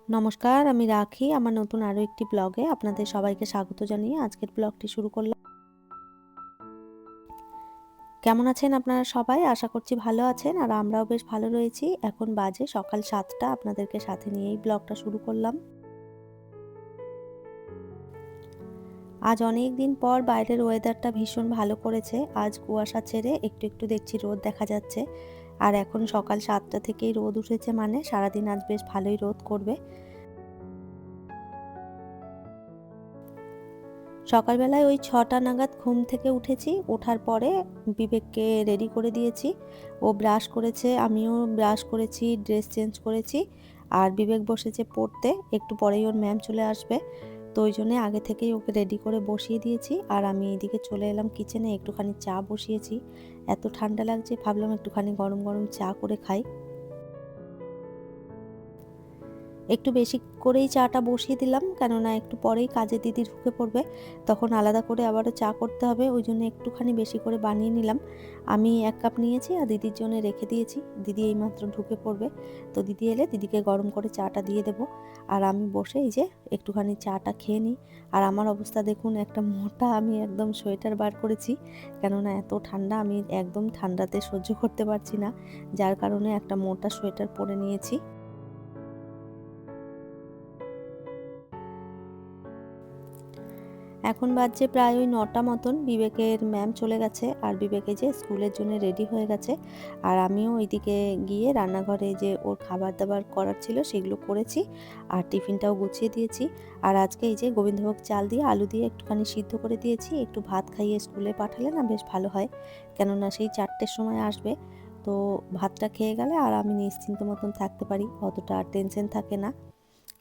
নমস্কার, আমি রাখি। আমার নতুন আরো একটি ব্লগে আপনাদের সবাইকে স্বাগত জানিয়ে আজকের ব্লগটি শুরু করলাম। কেমন আছেন আপনারা সবাই? আশা করছি ভালো আছেন আর আমরাও বেশ ভালো রয়েছি। এখন বাজে সকাল 7টা, আপনাদেরকে সাথে নিয়েই ব্লগটা শুরু করলাম। আজ অনেক দিন পর বাইরের ওয়েদারটা ভীষণ ভালো করেছে। আজ কুয়াশা ছেড়ে একটু একটু দেখছি রোদ দেখা যাচ্ছে। আর এখন সকাল 7টা থেকেই রোদ উঠেছে, মানে সারাদিন আজ বেশ ভালোই রোদ করবে। সকালবেলায় ওই 6টা নাগাদ ঘুম থেকে উঠেছি। ওঠার পরে বিবেককে রেডি করে দিয়েছি। ও ব্রাশ করেছে, আমিও ব্রাশ করেছি, ড্রেস চেঞ্জ করেছি। আর বিবেক বসেছে পড়তে। একটু পরেই ওর ম্যাম চলে আসবে। তো ওই জন্যে আগে থেকেই ওকে রেডি করে বসিয়ে দিয়েছি। আর আমি এদিকে চলে এলাম কিচেনে, একটুখানি চা বসিয়েছি। এত ঠান্ডা লাগছে, ভাবলাম একটুখানি গরম গরম চা করে খাই। একটু বেশি করেই চাটা বসিয়ে দিলাম, কেননা একটু পরেই কাজের দিদি ঢুকে পড়বে, তখন আলাদা করে আবারও চা করতে হবে। ওই জন্য একটুখানি বেশি করে বানিয়ে নিলাম। আমি 1 কাপ নিয়েছি আর দিদির জন্য রেখে দিয়েছি। দিদি এইমাত্র ঢুকে পড়বে, তো দিদি এলে দিদিকে গরম করে চাটা দিয়ে দেবো। আর আমি বসে এই যে একটুখানি চাটা খেয়ে নিই। আর আমার অবস্থা দেখুন, একটা মোটা, আমি একদম সোয়েটার বার করেছি, কেননা এত ঠান্ডা, আমি একদম ঠান্ডাতে সহ্য করতে পারছি না, যার কারণে একটা মোটা সোয়েটার পরে নিয়েছি। এখন বাজছে প্রায় ওই 9টা মতন। বিবেকের ম্যাম চলে গেছে আর বিবেকে যে স্কুলের জন্য রেডি হয়ে গেছে। আর আমিও ওইদিকে গিয়ে রান্নাঘরে যে ওর খাবার দাবার করার ছিল সেগুলো করেছি আর টিফিনটাও গুছিয়ে দিয়েছি। আর আজকে এই যে গোবিন্দভোগ চাল দিয়ে আলু দিয়ে একটুখানি সিদ্ধ করে দিয়েছি। একটু ভাত খাইয়ে স্কুলে পাঠালে না বেশ ভালো হয়, কেননা সেই 4টের সময় আসবে। তো ভাতটা খেয়ে গেলে আর আমি নিশ্চিন্ত মতন থাকতে পারি, অতটা টেনশন থাকে না।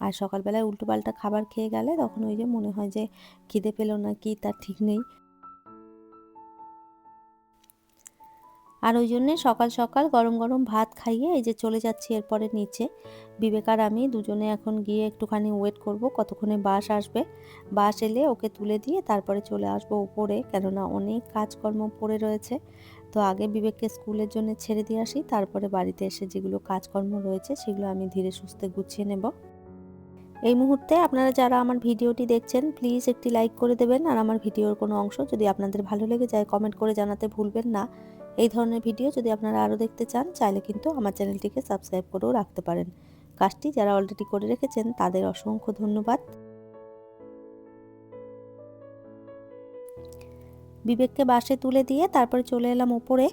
আর সকালবেলায় উল্টোপাল্টা খাবার খেয়ে গেলে তখন ওই যে মনে হয় যে খিদে পেলো না কি তার ঠিক নেই। আর ওই জন্যে সকাল সকাল গরম গরম ভাত খাইয়ে এই যে চলে যাচ্ছি এরপরে নিচে। বিবেক আর আমি দুজনে এখন গিয়ে একটুখানি ওয়েট করব কতক্ষণে বাস আসবে। বাস এলে ওকে তুলে দিয়ে তারপরে চলে আসবো উপরে, কেননা অনেক কাজকর্ম পড়ে রয়েছে। তো আগে বিবেককে স্কুলের জন্য ছেড়ে দিয়ে আসি, তারপরে বাড়িতে এসে যেগুলো কাজকর্ম রয়েছে সেগুলো আমি ধীরে সুস্থে গুছিয়ে নেব। এই মুহূর্তে আপনারা যারা আমার ভিডিওটি দেখছেন প্লিজ একটি লাইক করে দেবেন। আর আমার ভিডিওর কোনো অংশ যদি আপনাদের ভালো লেগে যায় কমেন্ট করে জানাতে ভুলবেন না। এই ধরনের ভিডিও যদি আপনারা আরও দেখতে চান চাইলে কিন্তু আমার চ্যানেলটিকে সাবস্ক্রাইব করেও রাখতে পারেন। কাজটি যারা অলরেডি করে রেখেছেন তাদের অসংখ্য ধন্যবাদ। বিবেককে বাসে তুলে দিয়ে তারপরে চলে এলাম ওপরে।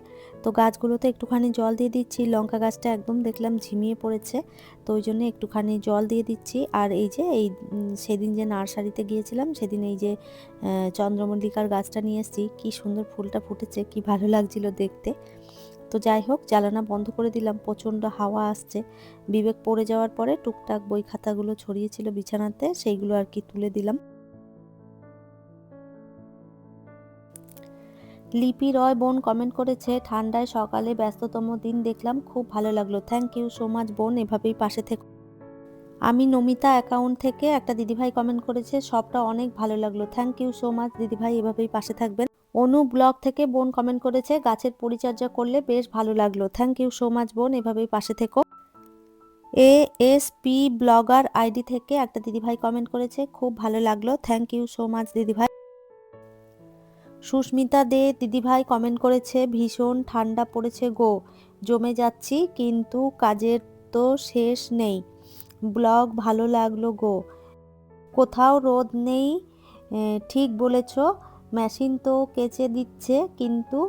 তো গাছগুলোতে একটুখানি জল দিয়ে দিচ্ছি। লঙ্কা গাছটা একদম দেখলাম ঝিমিয়ে পড়েছে, তো ওই জন্য একটুখানি জল দিয়ে দিচ্ছি। আর এই যে সেদিন যে নার্সারিতে গিয়েছিলাম সেদিন এই যে চন্দ্রমল্লিকার গাছটা নিয়ে এসেছি, কি সুন্দর ফুলটা ফুটেছে, কি ভালো লাগছিল দেখতে। তো যাই হোক, জ্বালানা বন্ধ করে দিলাম, প্রচণ্ড হাওয়া আসছে। বিবেক পড়ে যাওয়ার পরে টুকটাক বই খাতাগুলো ছড়িয়েছিল বিছানাতে, সেইগুলো আর কি তুলে দিলাম। লিপি রয় বোন কমেন্ট করেছে, ঠান্ডায় সকালে ব্যস্ততম দিন দেখলাম, খুব ভালো লাগলো। থ্যাংক ইউ সো মাচ বোন, এভাবেই পাশে থেকো। আমি নমিতা অ্যাকাউন্ট থেকে একটা দিদিভাই কমেন্ট করেছে, সবটা অনেক ভালো লাগলো। থ্যাংক ইউ সো মাচ দিদিভাই, এভাবেই পাশে থাকবেন। অনু ব্লগ থেকে বোন কমেন্ট করেছে, গাছের পরিচর্যা করলে বেশ ভালো লাগলো। থ্যাংক ইউ সো মাচ বোন, এভাবেই পাশে থেকো। এএসপি ব্লগার আইডি থেকে একটা দিদিভাই কমেন্ট করেছে, খুব ভালো লাগলো। থ্যাংক ইউ সো মাচ দিদিভাই। সুস্মিতা দে দিদিভাই কমেন্ট করেছে, ভীষণ ঠান্ডা পড়েছে গো, জমে যাচ্ছি কিন্তু কাজের তো শেষ নেই। ব্লগ ভালো লাগলো গো, কোথাও রোদ নেই। ঠিক বলেছ, মেশিন তো কেচে দিচ্ছে কিন্তু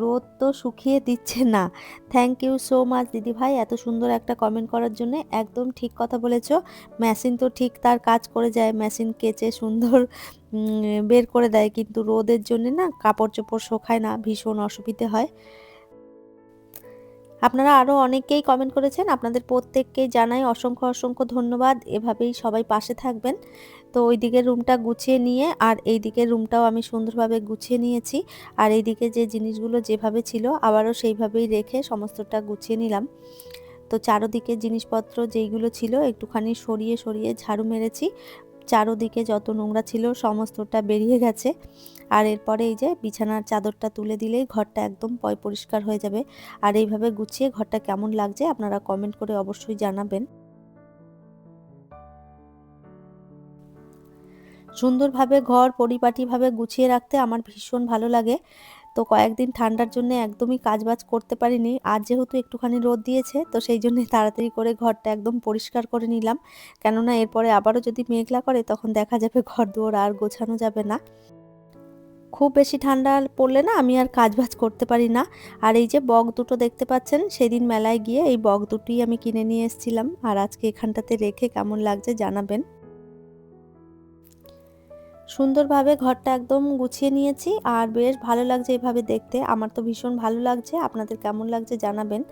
রোদ তো শুকিয়ে দিচ্ছে না। থ্যাংক ইউ সো মাচ দিদিভাই এত সুন্দর একটা কমেন্ট করার জন্য। একদম ঠিক কথা বলেছ, মেশিন তো ঠিক তার কাজ করে যায়, মেশিন কেচে সুন্দর বের করে দেয়, কিন্তু রোদের জন্য না কাপড় চোপড় শোকায় না, ভীষণ অসুবিধে হয়। আপনারা আরও অনেকেই কমেন্ট করেছেন, আপনাদের প্রত্যেককেই জানাই অসংখ্য অসংখ্য ধন্যবাদ। এভাবেই সবাই পাশে থাকবেন। তো ওই দিকের রুমটা গুছিয়ে নিয়ে আর এই দিকের রুমটাও আমি সুন্দরভাবে গুছিয়ে নিয়েছি। আর এই দিকে যে জিনিসগুলো যেভাবে ছিল আবারও সেইভাবেই রেখে সমস্তটা গুছিয়ে নিলাম। তো চারোদিকে জিনিসপত্র যেইগুলো ছিল একটুখানি সরিয়ে সরিয়ে ঝাড়ু মেরেছি। চারোদিকে যত নোংরা ছিল সমস্তটা বেরিয়ে গেছে। আর এরপরে এই যে বিছানার চাদরটা তুলে দিলেই ঘরটা একদম পরিষ্কার হয়ে যাবে। আর এইভাবে গুছিয়ে ঘরটা কেমন লাগছে আপনারা কমেন্ট করে অবশ্যই জানাবেন। সুন্দরভাবে ঘর পরিপাটিভাবে গুছিয়ে রাখতে আমার ভীষণ ভালো লাগে। তো কয়েকদিন ঠান্ডার জন্য একদমই কাজবাজ করতে পারিনি। আজ যেহেতু একটুখানি রোদ দিয়েছে তো সেই জন্যই তাড়াতাড়ি করে ঘরটা একদম পরিষ্কার করে নিলাম। কেননা এরপরে আবারও যদি মেঘলা করে তখন দেখা যাবে ঘরদোর আর গোছানো যাবে না। খুব বেশি ঠান্ডা পড়লে না আমি আর কাজবাজ করতে পারি না। আর এই যে বক দুটো দেখতে পাচ্ছেন, সেদিন মেলায় গিয়ে এই বক দুটোই আমি কিনে নিয়ে এসেছিলাম। আর আজকে এখানটাতে রেখে কেমন লাগছে জানাবেন। সুন্দরভাবে ঘরটা একদম গুছিয়ে নিয়েছি আর বেশ ভালো লাগছে এভাবে দেখতে। আমার তো ভীষণ ভালো লাগছে, আপনাদের কেমন লাগছে জানাবেন।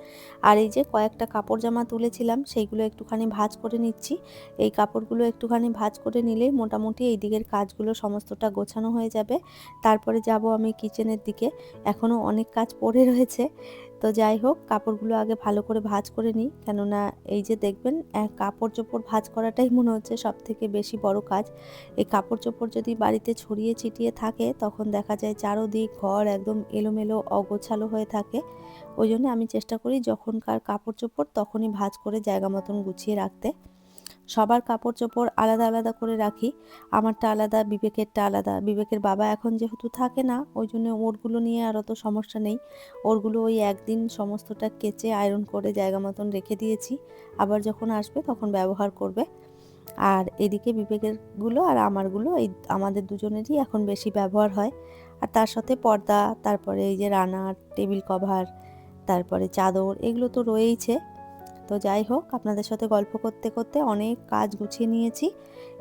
আর এই যে কয়েকটা কাপড় জামা তুলেছিলাম সেইগুলো একটুখানি ভাঁজ করে নিচ্ছি। এই কাপড়গুলো একটুখানি ভাঁজ করে নিলেই মোটামুটি এই দিকের কাজগুলো সমস্তটা গোছানো হয়ে যাবে। তারপরে যাব আমি কিচেনের দিকে। এখনও অনেক কাজ পড়ে রয়েছে। তো যাই হোক, কাপড়গুলো আগে ভালো করে ভাঁজ করে নিই, কেননা এই যে দেখবেন কাপড় চোপড় ভাঁজ করাটাই মনে হচ্ছে সবথেকে বেশি বড় কাজ। এই কাপড় চোপড় যদি বাড়িতে ছড়িয়ে ছিটিয়ে থাকে তখন দেখা যায় চারোদিক ঘর একদম এলোমেলো অগোছালো হয়ে থাকে। ওই জন্য আমি চেষ্টা করি যখনকার কাপড় চোপড় তখনই ভাঁজ করে জায়গা মতন গুছিয়ে রাখতে। সবার কাপড় চোপড় আলাদা আলাদা করে রাখি। আমারটা আলাদা, বিবেকেরটা আলাদা। বিবেকের বাবা এখন যেহেতু থাকে না ওই জন্য ওরগুলো নিয়ে আর অত সমস্যা নেই। ওরগুলো ওই একদিন সমস্তটা কেচে আয়রন করে জায়গা মতন রেখে দিয়েছি। আবার যখন আসবে তখন ব্যবহার করবে। আর এদিকে বিবেকের গুলো আর আমারগুলো এই আমাদের দুজনেরই এখন বেশি ব্যবহার হয়। আর তার সাথে পর্দা, তারপরে এই যে রানার টেবিল কভার, তারপরে চাদর, এগুলো তো রয়েইছে। তো যাই হোক, আপনাদের সাথে গল্প করতে করতে অনেক কাজ গুছিয়ে নিয়েছি।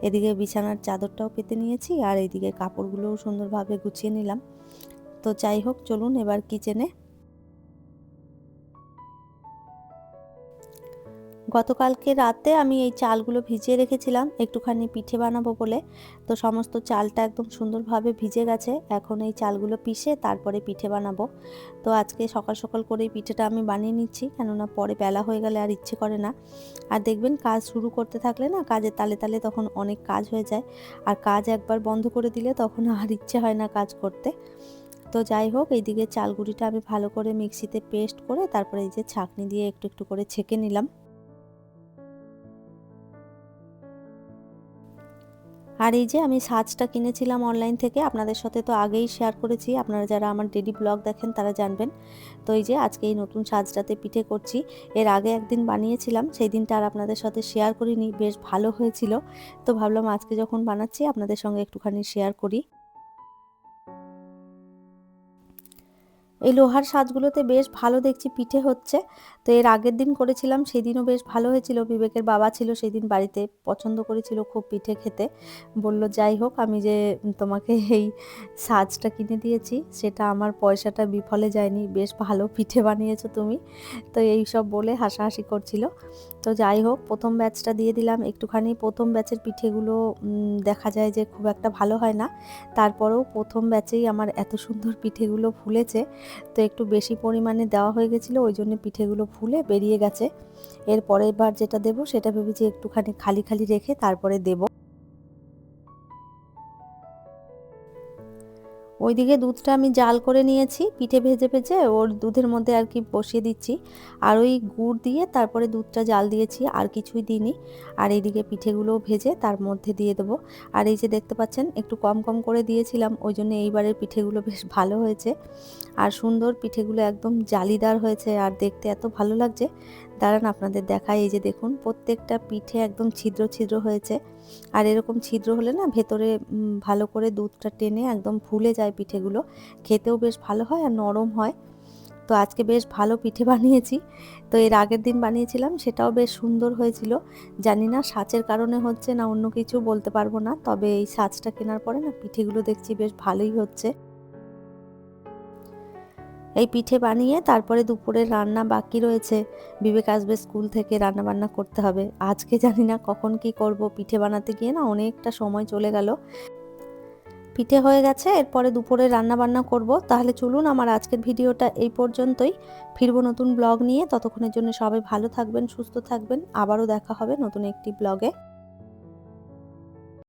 এদিকে বিছানার চাদরটাও পেতে নিয়েছি আর এইদিকে কাপড়গুলোও সুন্দরভাবে গুছিয়ে নিলাম। তো যাই হোক, চলুন এবার কিচেনে। গতকালকে রাতে আমি এই চালগুলো ভিজিয়ে রেখেছিলাম একটুখানি পিঠে বানাবো বলে। তো সমস্ত চালটা একদম সুন্দরভাবে ভিজে গেছে। এখন এই চালগুলো পিষে তারপরে পিঠে বানাবো। তো আজকে সকাল সকাল করেই পিঠেটা আমি বানিয়ে নিচ্ছি, কেননা পরে বেলা হয়ে গেলে আর ইচ্ছে করে না। আর দেখবেন কাজ শুরু করতে থাকলে না কাজের তালে তালে তখন অনেক কাজ হয়ে যায়। আর কাজ একবার বন্ধ করে দিলে তখন আর ইচ্ছে হয় না কাজ করতে। তো যাই হোক, এইদিকে চালগুঁড়িটা আমি ভালো করে মিক্সিতে পেস্ট করে তারপরে এই যে ছাঁকনি দিয়ে একটু একটু করে ছেঁকে নিলাম। আর এই যে আমি সাজটা কিনেছিলাম অনলাইন থেকে, আপনাদের সাথে তো আগেই শেয়ার করেছি। আপনারা যারা আমার ডেইলি ব্লগ দেখেন তারা জানবেন। তো এই যে আজকে এই নতুন সাজটাতে পিঠে করছি। এর আগে একদিন বানিয়েছিলাম, সেই দিনটা আর আপনাদের সাথে শেয়ার করিনি। বেশ ভালো হয়েছিল। তো ভাবলাম আজকে যখন বানাচ্ছি আপনাদের সঙ্গে একটুখানি শেয়ার করি। এই লোহার সাজগুলোতে বেশ ভালো দেখছি পিঠে হচ্ছে। তো এর আগের দিন করেছিলাম, সেদিনও বেশ ভালো হয়েছিল। বিবেকের বাবা ছিল সেদিন বাড়িতে, পছন্দ করেছিল খুব পিঠে খেতে। বলল যাই হোক, আমি যে তোমাকে এই সাজটা কিনে দিয়েছি সেটা আমার পয়সাটা বিফলে যায়নি, বেশ ভালো পিঠে বানিয়েছো তুমি। তো এই সব বলে হাসাহাসি করছিল। তো যাই হোক, প্রথম ব্যাচটা দিয়ে দিলাম। একটুখানি প্রথম ব্যাচের পিঠেগুলো দেখা যায় যে খুব একটা ভালো হয় না। তারপরেও প্রথম ব্যাচেই আমার এত সুন্দর পিঠেগুলো ফুলেছে। তো একটু বেশি পরিমাণে দেওয়া হয়ে গেছিলো, ওই জন্য পিঠেগুলো ফুলে বেরিয়ে গেছে। এর পরের বার যেটা দেবো সেটা ভেবেছি একটুখানি খালি খালি রেখে তারপরে দেবো। ওইদিকে দুধটা আমি জাল করে নিয়েছি, পিঠে ভেজে ভেজে ওর দুধের মধ্যে আর কি বসিয়ে দিচ্ছি। আর ওই গুড় দিয়ে তারপরে দুধটা জাল দিয়েছি, আর কিছুই দিইনি। আর এইদিকে পিঠেগুলোও ভেজে তার মধ্যে দিয়ে দেবো। আর এই যে দেখতে পাচ্ছেন একটু কম কম করে দিয়েছিলাম, ওই জন্য এইবারের পিঠেগুলো বেশ ভালো হয়েছে। আর সুন্দর পিঠেগুলো একদম জালিদার হয়েছে আর দেখতে এত ভালো লাগছে। দাঁড়ান আপনাদের দেখাই, এই যে দেখুন প্রত্যেকটা পিঠে একদম ছিদ্র ছিদ্র হয়েছে। আর এরকম ছিদ্র হলে না ভেতরে ভালো করে দুধটা টেনে একদম ফুলে যায় পিঠেগুলো। খেতেও বেশ ভালো হয় আর নরম হয়। তো আজকে বেশ ভালো পিঠে বানিয়েছি। তো এর আগের দিন বানিয়েছিলাম, সেটাও বেশ সুন্দর হয়েছিল। জানি না সাঁচের কারণে হচ্ছে না অন্য কিছু, বলতে পারবো না। তবে এই সাঁচটা কেনার পরে না পিঠেগুলো দেখছি বেশ ভালোই হচ্ছে। এই পিঠে বানিয়ে তারপরে দুপুরের রান্না বাকি রয়েছে। বিবেক আসবে স্কুল থেকে, রান্না বান্না করতে হবে। আজকে জানি না কখন কি করব, পিঠে বানাতে গিয়ে না অনেকটা সময় চলে গেল। পিঠে হয়ে গেছে, এরপরে দুপুরে রান্না বান্না করব। তাহলে চলুন, আমার আজকের ভিডিওটা এই পর্যন্তই। ফিরবো নতুন ব্লগ নিয়ে। ততক্ষণের জন্য সবাই ভালো থাকবেন, সুস্থ থাকবেন। আবারও দেখা হবে নতুন একটি ব্লগে।